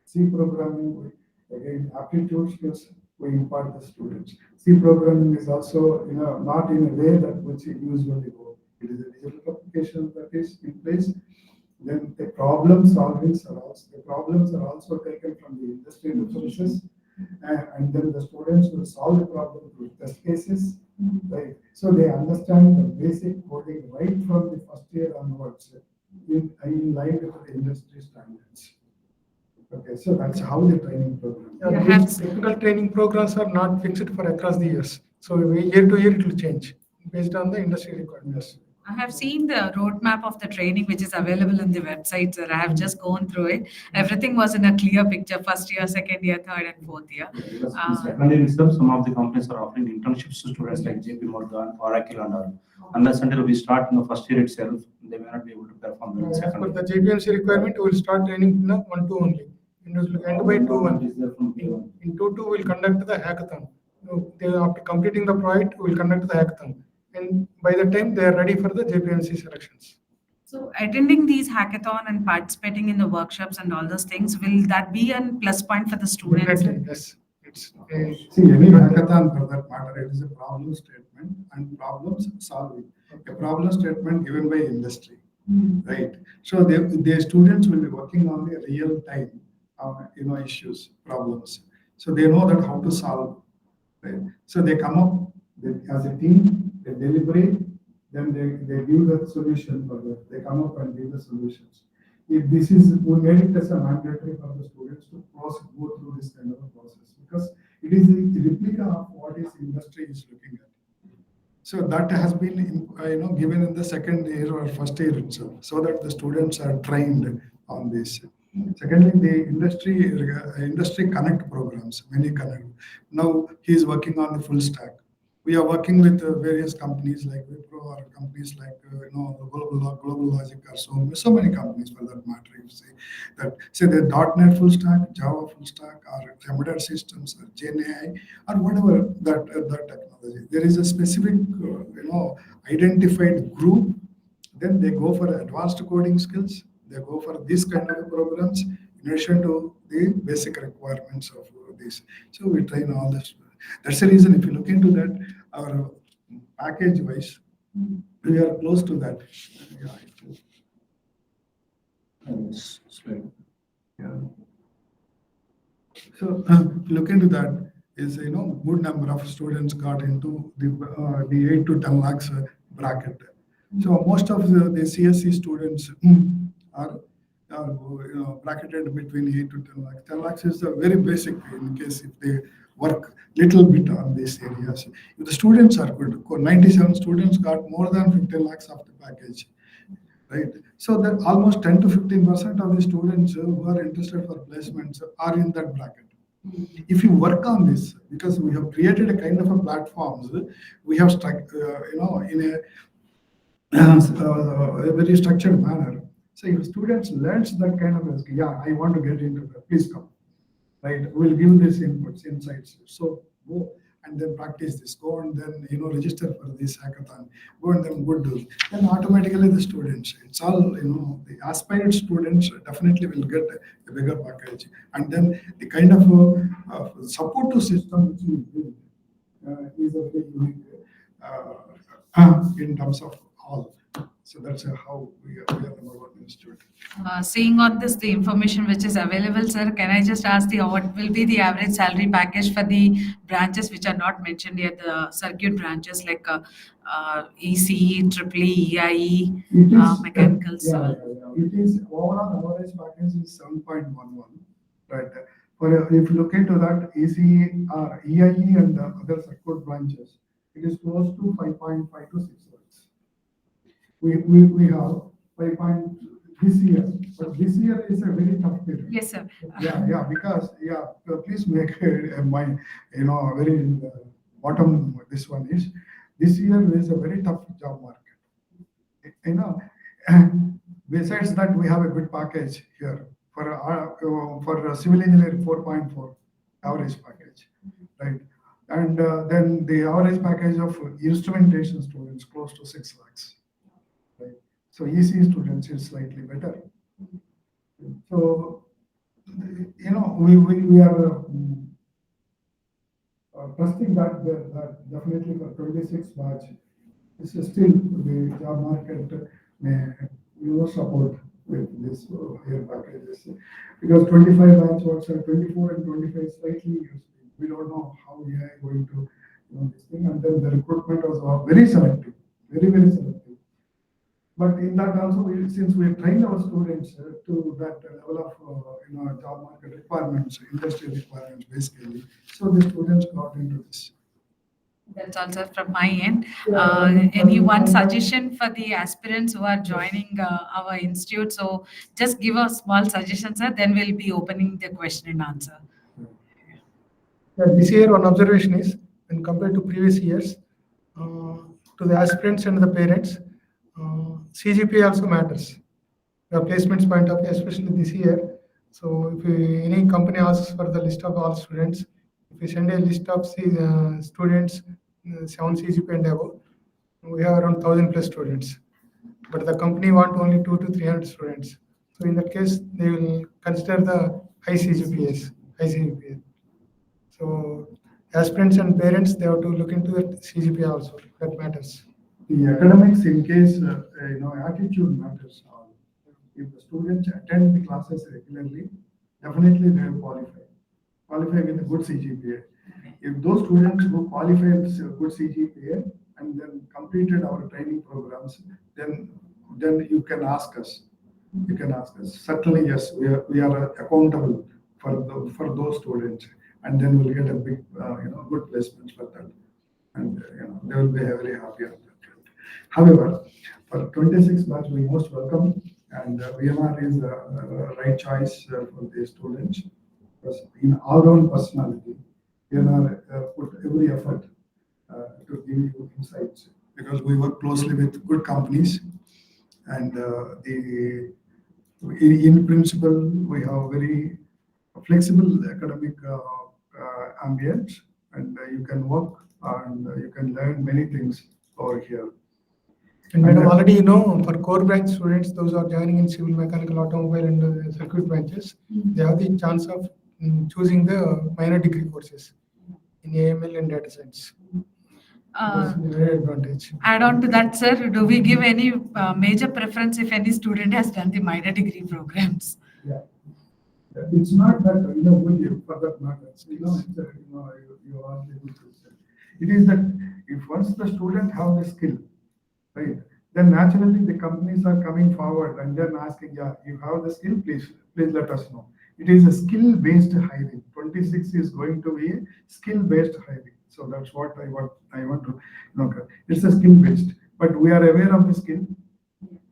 C programming, again, aptitude skills, we impart the students. C programming is also, not in a way that which it usually go. It is a digital application that is in place. Then the problem solving problems are also taken from the industry references, and then the students will solve the problem through test cases, right? So they understand the basic coding right from the first year onwards, in line with the industry standards. Okay, so that's how the training program. Yeah, these technical training programs are not fixed for across the years. So year to year it will change based on the industry requirements. I have seen the roadmap of the training which is available on the website, sir. I have just gone through it. Everything was in a clear picture: first year, second year, third and fourth year. In second year itself, some of the companies are offering internships to students like JP Morgan, Oracle, and all. Unless until we start in the first year itself, they may not be able to perform in the As second per year. the JPMC requirement, we will start training in the 1-2 only. It will end by 2-1. Is there from day one? In 2-2, we'll conduct the hackathon. After completing the project, we'll conduct the hackathon. And by the time they are ready for the JPMC selections. So attending these hackathon and participating in the workshops and all those things, will that be a plus point for the students? Definitely, yes. It's See, any hackathon for that matter, it is a problem statement and problems solving. A problem statement given by industry, right? So the students will be working on the real time, issues, problems. So they know that how to solve, right? So they come up as a team, they deliberate, then they give the solution for that. They come up and give the solutions. If this is, we made it as a mandatory for the students to go through this kind of a process, because it is a replica of what is industry is looking at. So that has been, given in the second year or first year itself, so that the students are trained on this. Secondly, the industry connect programs, many connect. Now he is working on the full stack. We are working with various companies like Wipro or companies like Global Logic or so many companies for that matter. You say the .NET full stack, Java full stack, or embedded systems, or GenAI, or whatever that technology. There is a specific identified group. Then they go for advanced coding skills. They go for this kind of programs in addition to the basic requirements of this. So we train all this. That's the reason, if you look into that, our package wise, we are close to that. Yes, right. Yeah. So if you look into that, is good number of students got into the 8 to 10 lakhs bracket. So most of the CSE students are bracketed between 8 to 10 lakhs. 10 lakhs is a very basic in case if they work little bit on these areas. If the students are good, 97 students got more than 15 lakhs of the package, right? So that almost 10 to 15% of the students who are interested for placements are in that bracket. If you work on this, because we have created a kind of a platforms, we have in a very structured manner. So if students learns that kind of, yeah, I want to get into that, please come, right? We'll give this inputs, insights. So go and then practice this, go and then, register for this hackathon, go and then good do. Then automatically the students, it's all, the aspired students definitely will get a bigger package. And then the kind of support to system which we build is a very unique in terms of all. So that's how we are number one institute. Seeing on this, the information which is available, sir, can I just ask what will be the average salary package for the branches which are not mentioned here, the circuit branches like ECE, EEE, EIE, mechanicals? It is overall average package is 7.11, right? For if you look into that ECE, EIE and the other circuit branches, it is close to 5.5 to 6 lakhs. We have 5. This year, but this year is a very tough period. Yes, sir. Yeah, because please make my very bottom. This one is this year is a very tough job market. Besides that, we have a good package here for civil engineering 4.4 average package, right? And then the average package of instrumentation students close to 6 lakhs. So EC students is slightly better. So, we are trusting that definitely for 26 batch, this is still the job market may support with this higher packages. Because 25 batch works at 24 and 25 slightly, we don't know how we are going to this thing. And then the recruitment was very selective, very, very selective. But in that also, since we trained our students to that level of job market requirements, industry requirements, basically, so the students got into this. That's also from my end. Any one suggestion for the aspirants who are joining our institute? So just give a small suggestion, sir. Then we'll be opening the question and answer. This year, one observation is when compared to previous years, to the aspirants and the parents, CGPA also matters. The placements point of view, especially this year. So if any company asks for the list of all students, if we send a list of students, 7 CGPA and above, we have around 1,000 plus students. But the company want only 200 to 300 students. So in that case, they will consider the high CGPA. So aspirants and parents, they have to look into the CGPA also. That matters. The academics, in case attitude matters. If the students attend the classes regularly, definitely they will qualify with a good CGPA. If those students who qualify with a good CGPA and then completed our training programs, then you can ask us. Certainly, yes, we are accountable for those students, and then we'll get a big good placements for that, and they will be very happy on that. However, for 26 batch, we most welcome, and VNR is the right choice for the students. Because in all-round personality, VNR put every effort to give you insights, because we work closely with good companies, and in principle, we have very flexible academic ambience, and you can work and you can learn many things over here. And madam, already for core branch students, those are joining in civil, mechanical, automobile, and circuit branches, they have the chance of choosing the minor degree courses in AML and data science. That's a very advantage. Add on to that, sir, do we give any major preference if any student has done the minor degree programs? Yeah. It's not that, we for that matter. You are able to say. It is that if once the student have the skill, right, then naturally the companies are coming forward and then asking, yeah, you have the skill, please let us know. It is a skill-based hiring. 26 is going to be skill-based hiring. So that's what I want to, it's a skill-based, but we are aware of the skill.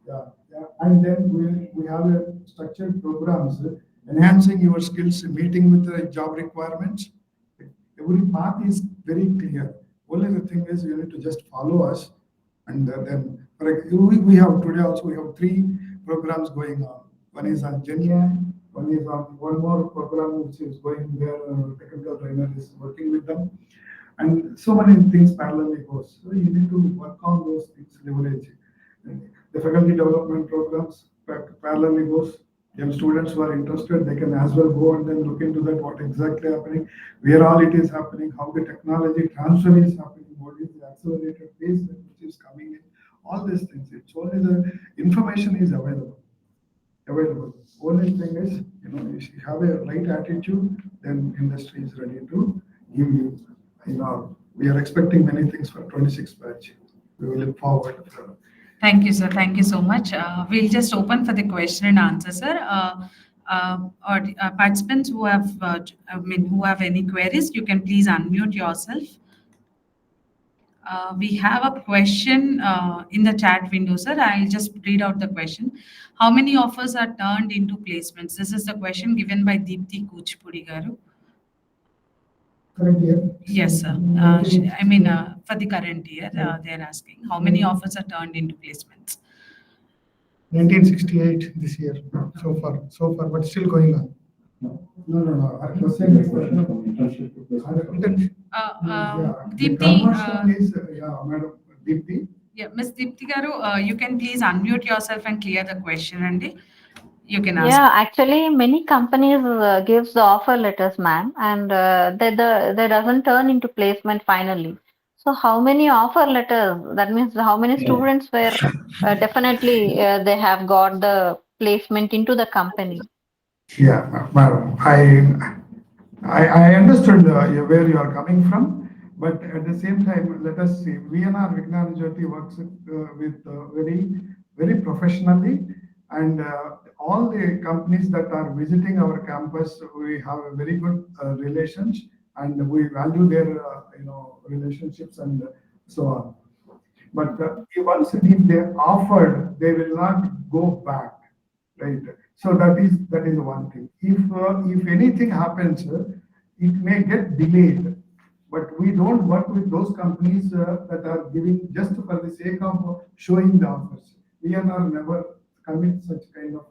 Yeah, yeah. And then we have a structured programs enhancing your skills, meeting with the job requirements. Every path is very clear. Only the thing is you need to just follow us, and then we have today also we have 3 programs going on. One is on GenAI, one is on one more program which is going there. Technical trainer is working with them, and so many things parallelly goes. So you need to work on those things, leverage. The faculty development programs parallelly goes. Young students who are interested, they can as well go and then look into that, what exactly happening, where all it is happening, how the technology transfer is happening, what is the accelerated pace which is coming in, all these things. It's only the information is available. Only thing is, if you have a right attitude, then industry is ready to give you, we are expecting many things for 26 batch. We will look forward. Thank you, sir. Thank you so much. We'll just open for the question and answer, sir. Or participants who have, who have any queries, you can please unmute yourself. We have a question in the chat window, sir. I'll just read out the question. How many offers are turned into placements? This is the question given by Deepthi Kuchpudi Garu. Current year? Yes, sir. For the current year, they're asking how many offers are turned into placements. 1968 this year so far, but still going on. No. I was saying this question From internship to placement. Deepthi, Madam Deepthi. yeah, Ms. Deepthi Garu, you can please unmute yourself and clear the question, and you can ask. Yeah, actually, many companies gives the offer letters, ma'am, and they doesn't turn into placement finally. So, how many offer letters? That means how many students were definitely they have got the placement into the company. Yeah, madam. I understood where you are coming from, but at the same time, let us see. VNRVJIET works with very professionally, and all the companies that are visiting our campus, we have a very good relations, and we value their relationships and so on. But once if they offered, they will not go back, right? So that is one thing. If anything happens, it may get delayed, but we don't work with those companies that are giving just for the sake of showing the offers. We are never commit such kind of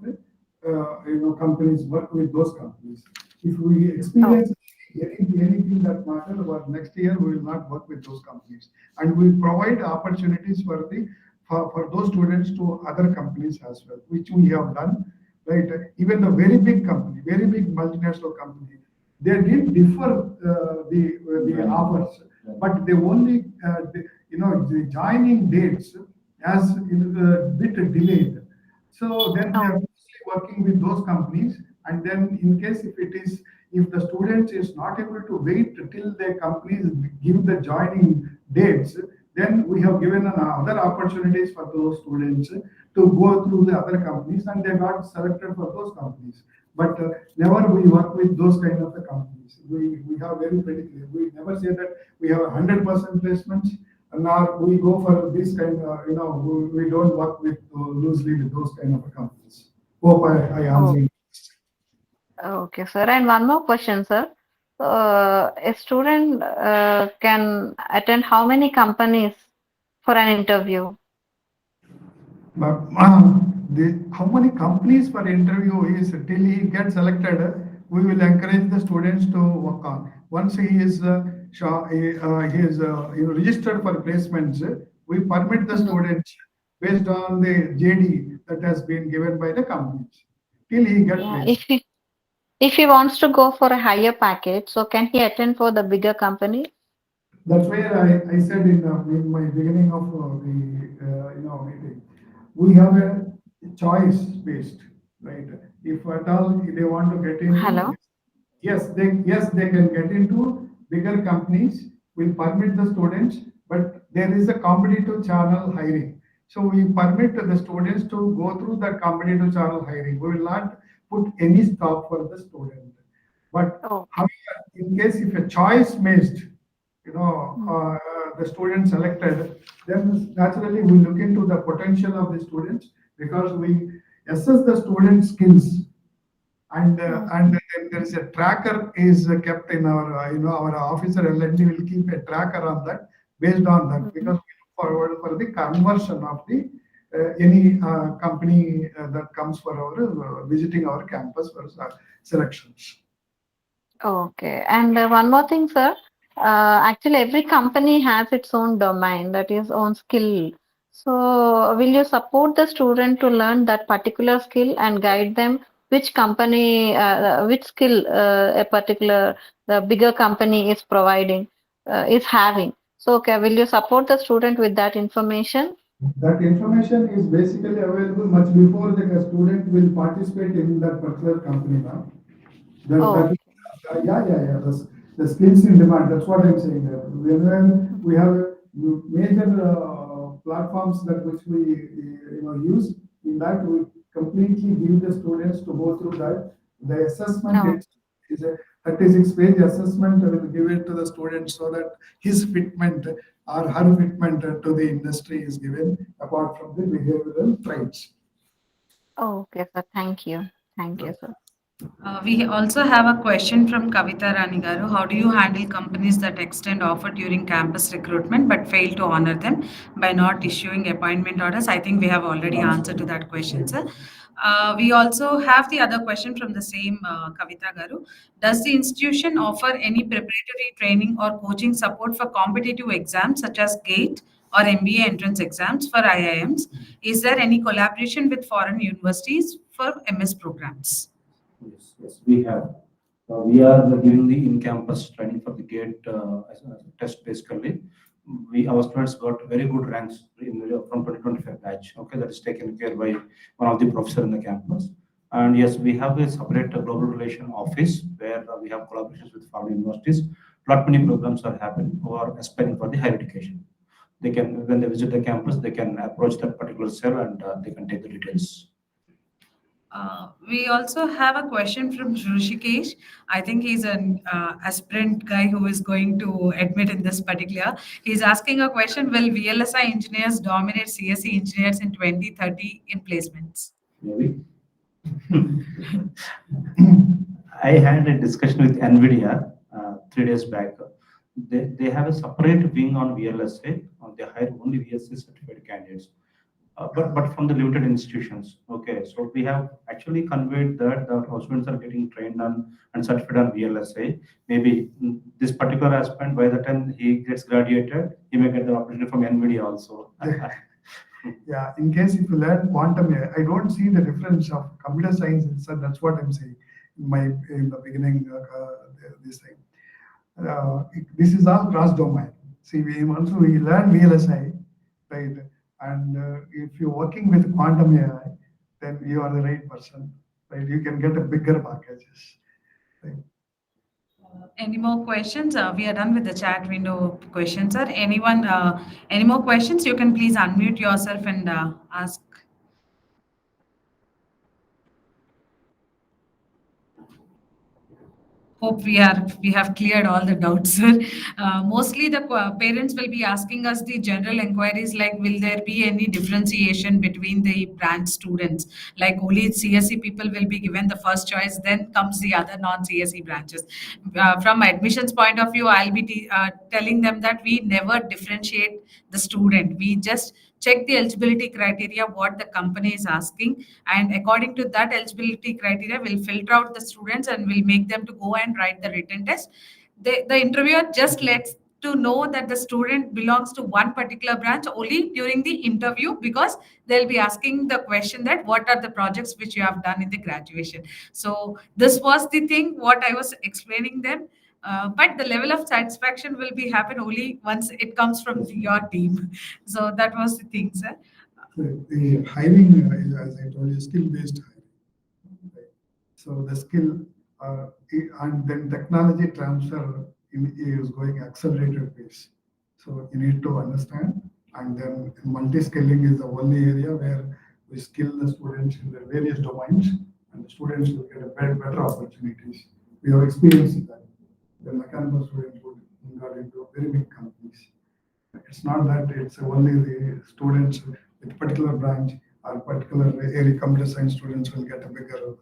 companies. Work with those companies. If we experience anything that matter, about next year we will not work with those companies, and we provide opportunities for those students to other companies as well, which we have done. Right, even the very big company, very big multinational company, they did differ the hours, but they only the joining dates as a bit delayed. So then they are mostly working with those companies, and then in case if the student is not able to wait till the companies give the joining dates, then we have given other opportunities for those students to go through the other companies, and they got selected for those companies. But never we work with those kind of companies. We have very clear. We never say that we have 100% placements, and now we go for this kind of, we don't work with loosely with those kind of companies. Hope I answered. Okay, sir. And one more question, sir. A student can attend how many companies for an interview? But how many companies for interview is till he gets selected, we will encourage the students to work on. Once he is registered for placements, we permit the students based on the JD that has been given by the companies till he gets placed. If he wants to go for a higher package, so can he attend for the bigger company? That's where I said in my beginning of the meeting, we have a choice based, right? If at all they want to get into, Hello? yes, they can get into bigger companies. We permit the students, but there is a competitive channel hiring. So we permit the students to go through that competitive channel hiring. We will not put any stop for the student. But Oh, however, in case if a choice missed, the student selected, then naturally we look into the potential of the students because we assess the student skills and then there is a tracker is kept in our our officer L&D will keep a tracker on that based on that because we look forward for the conversion of the any company that comes for our visiting our campus for selections. okay. And one more thing, sir. Actually, every company has its own domain, that is own skill. So, will you support the student to learn that particular skill and guide them which company, which skill a particular the bigger company is providing, is having? So, okay, will you support the student with that information? That information is basically available much before the student will participate in that particular company now. Oh, Yeah. The skills in demand. That's what I'm saying. That when we have major platforms that which we use, in that we completely give the students to go through that. The assessment no. is a 36-page assessment. We will give it to the student so that his fitment or her fitment to the industry is given apart from the behavioral traits. Okay, sir. Thank you. Thank you, sir. We also have a question from Kavita Rani Garu. How do you handle companies that extend offer during campus recruitment but fail to honor them by not issuing appointment orders? I think we have already answered to that question, sir. We also have the other question from the same Kavita Garu. Does the institution offer any preparatory training or coaching support for competitive exams such as GATE or MBA entrance exams for IIMs? Is there any collaboration with foreign universities for MS programs? Yes, we have. We are giving the in-campus training for the GATE as a test basically. Our students got very good ranks from 2025 batch. Okay, that is taken care by one of the professor in the campus. And yes, we have a separate global relation office where we have collaborations with foreign universities. Lot many programs are happening who are aspiring for the higher education. They can, when they visit the campus, they can approach that particular cell and they can take the details. We also have a question from Rishikesh. I think he's an aspirant guy who is going to admit in this particular. He's asking a question: will VLSI engineers dominate CSE engineers in 2030 in placements? Maybe. I had a discussion with NVIDIA 3 days back. They have a separate wing on VLSA. They hire only VLSA certified candidates. But from the limited institutions. Okay, so we have actually conveyed that our students are getting trained on and certified on VLSA. Maybe this particular aspect, by the time he gets graduated, he may get the opportunity from NVIDIA also. Yeah, in case if you learn quantum AI, I don't see the difference of computer science and so that's what I'm saying in the beginning. This thing, this is all cross domain. See, we learn VLSI, right? And if you're working with quantum AI, then you are the right person, right? You can get a bigger packages. Right? Any more questions? We are done with the chat window questions, sir. Anyone? Any more questions? You can please unmute yourself and ask. Hope we have cleared all the doubts, sir. Mostly the parents will be asking us the general inquiries like, will there be any differentiation between the branch students? Like only CSE people will be given the first choice, then comes the other non-CSE branches. From admissions point of view, I'll be telling them that we never differentiate the student. We just check the eligibility criteria, what the company is asking, and according to that eligibility criteria, we'll filter out the students and we'll make them to go and write the written test. The interviewer just lets to know that the student belongs to one particular branch only during the interview, because they'll be asking the question that what are the projects which you have done in the graduation. So this was the thing what I was explaining them. But the level of satisfaction will be happen only once it comes from your team. So that was the thing, sir. The hiring is, as I told you, skill-based hiring. Right? So the skill and then technology transfer is going accelerated pace. So you need to understand, and then multi-skilling is the only area where we skill the students in their various domains, and the students will get a better opportunities we have experienced that. The mechanical students would got into very big companies. It's not that it's only the students with particular branch or particular area, computer science students will get a bigger.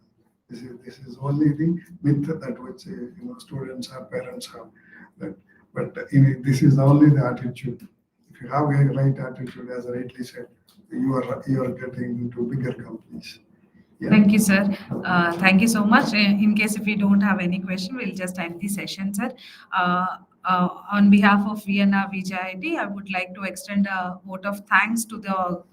This is only the myth that which students or parents have. But this is only the attitude. If you have a right attitude, as I rightly said, you are getting into bigger companies. Yeah. Thank you, sir. Thank you so much. In case if we don't have any question, we'll just end the session, sir. On behalf of VNRVJIET, I would like to extend a vote of thanks to the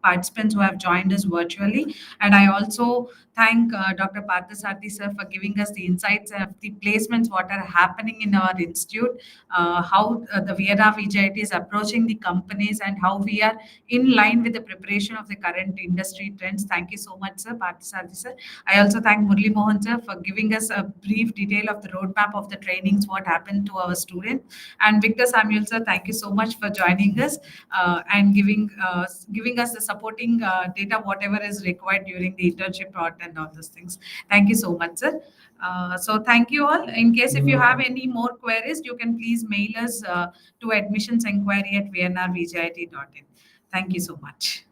participants who have joined us virtually. And I also thank Dr. Parthasarthi, sir, for giving us the insights of the placements, what are happening in our institute, how the VNRVJIET is approaching the companies, and how we are in line with the preparation of the current industry trends. Thank you so much, sir, Parthasarthi, sir. I also thank Murli Mohan, sir, for giving us a brief detail of the roadmap of the trainings, what happened to our students. And Victor Samuel, sir, thank you so much for joining us and giving us the supporting data, whatever is required during the internship part and all those things. Thank you so much, sir. So thank you all. In case if you have any more queries, you can please mail us to admissionsenquiry@vnrvjit.in. Thank you so much.